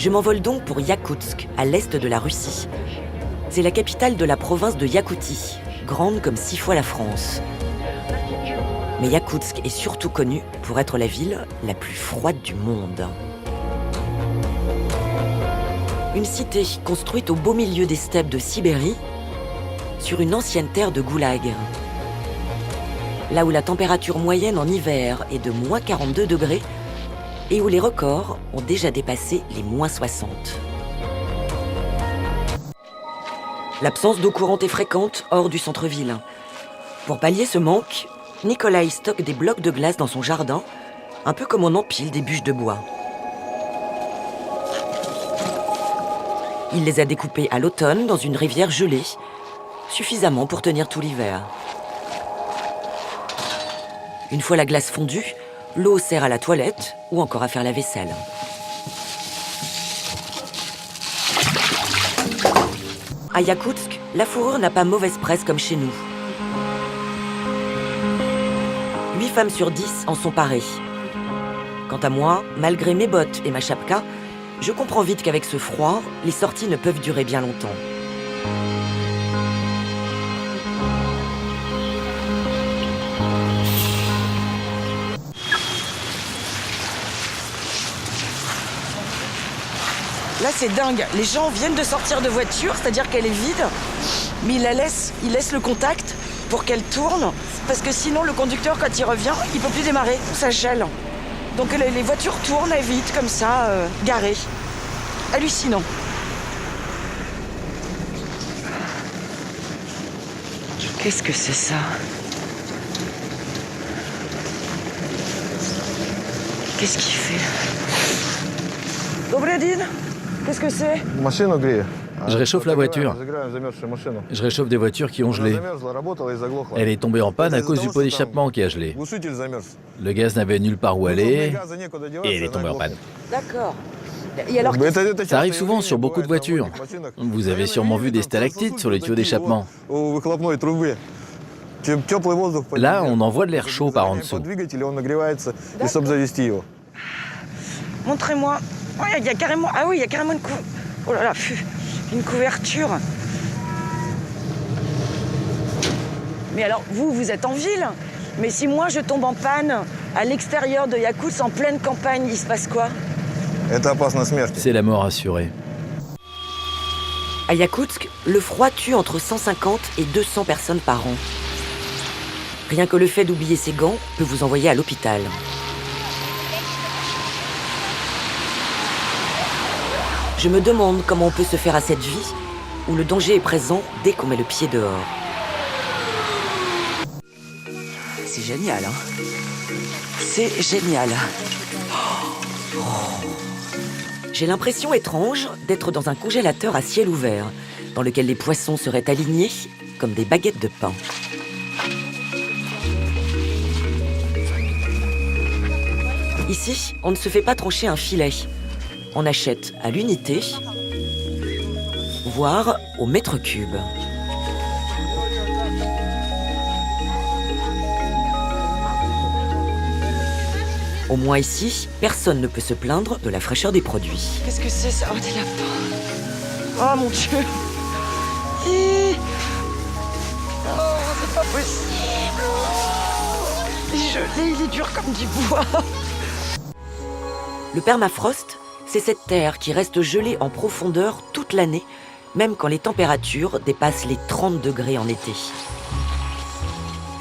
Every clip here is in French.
Je m'envole donc pour Iakoutsk, à l'est de la Russie. C'est la capitale de la province de Iakoutie, grande comme 6 fois la France. Mais Iakoutsk est surtout connue pour être la ville la plus froide du monde. Une cité construite au beau milieu des steppes de Sibérie, sur une ancienne terre de goulag. Là où la température moyenne en hiver est de moins 42 degrés et où les records ont déjà dépassé les moins 60. L'absence d'eau courante est fréquente hors du centre-ville. Pour pallier ce manque, Nikolai stocke des blocs de glace dans son jardin, un peu comme on empile des bûches de bois. Il les a découpés à l'automne dans une rivière gelée, suffisamment pour tenir tout l'hiver. Une fois la glace fondue, l'eau sert à la toilette ou encore à faire la vaisselle. À Iakoutsk, la fourrure n'a pas mauvaise presse comme chez nous. 8 femmes sur 10 en sont parées. Quant à moi, malgré mes bottes et ma chapka, je comprends vite qu'avec ce froid, les sorties ne peuvent durer bien longtemps. Là, c'est dingue. Les gens viennent de sortir de voiture, c'est-à-dire qu'elle est vide, mais ils laissent le contact pour qu'elle tourne, parce que sinon, le conducteur, quand il revient, il peut plus démarrer, ça gèle. Donc les voitures tournent vite, comme ça, garées. Hallucinant. Qu'est-ce que c'est ça? Qu'est-ce qu'il fait? Добрый день. Qu'est-ce que c'est? Je réchauffe la voiture. Je réchauffe des voitures qui ont gelé. Elle est tombée en panne à cause du pot d'échappement qui a gelé. Le gaz n'avait nulle part où aller et elle est tombée en panne. D'accord. Et alors, Ça arrive souvent sur beaucoup de voitures. Vous avez sûrement vu des stalactites sur les tuyaux d'échappement. Là, on envoie de l'air chaud par en dessous. montrez-moi. Oh, il y a carrément... Ah oui, il y a carrément oh là là, une couverture. Mais alors, vous êtes en ville. Mais si moi, je tombe en panne à l'extérieur de Iakoutsk, en pleine campagne, il se passe quoi? C'est la mort assurée. À Iakoutsk, le froid tue entre 150 et 200 personnes par an. Rien que le fait d'oublier ses gants peut vous envoyer à l'hôpital. Je me demande comment on peut se faire à cette vie où le danger est présent dès qu'on met le pied dehors. C'est génial, hein? C'est génial. Oh. J'ai l'impression étrange d'être dans un congélateur à ciel ouvert, dans lequel les poissons seraient alignés comme des baguettes de pain. Ici, on ne se fait pas trancher un filet. On achète à l'unité, voire au mètre cube. Au moins ici, personne ne peut se plaindre de la fraîcheur des produits. Qu'est-ce que c'est ça? Oh, des lapins. Oh mon Dieu. Oh, c'est pas possible. Il est gelé, il est dur comme du bois. Le permafrost, c'est cette terre qui reste gelée en profondeur toute l'année, même quand les températures dépassent les 30 degrés en été.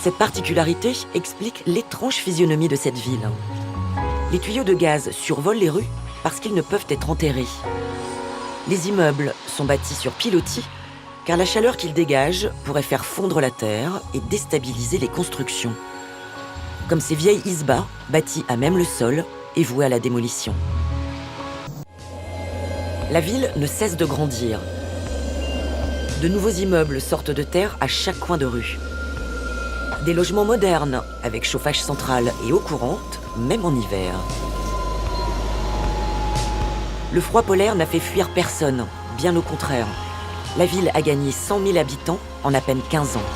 Cette particularité explique l'étrange physionomie de cette ville. Les tuyaux de gaz survolent les rues parce qu'ils ne peuvent être enterrés. Les immeubles sont bâtis sur pilotis, car la chaleur qu'ils dégagent pourrait faire fondre la terre et déstabiliser les constructions. Comme ces vieilles isbas, bâties à même le sol et vouées à la démolition. La ville ne cesse de grandir. De nouveaux immeubles sortent de terre à chaque coin de rue. Des logements modernes, avec chauffage central et eau courante, même en hiver. Le froid polaire n'a fait fuir personne, bien au contraire. La ville a gagné 100 000 habitants en à peine 15 ans.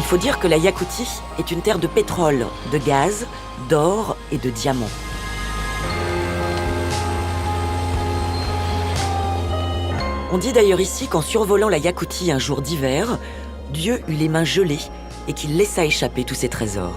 Il faut dire que la Iakoutie est une terre de pétrole, de gaz, d'or et de diamants. On dit d'ailleurs ici qu'en survolant la Iakoutie un jour d'hiver, Dieu eut les mains gelées et qu'il laissa échapper tous ses trésors.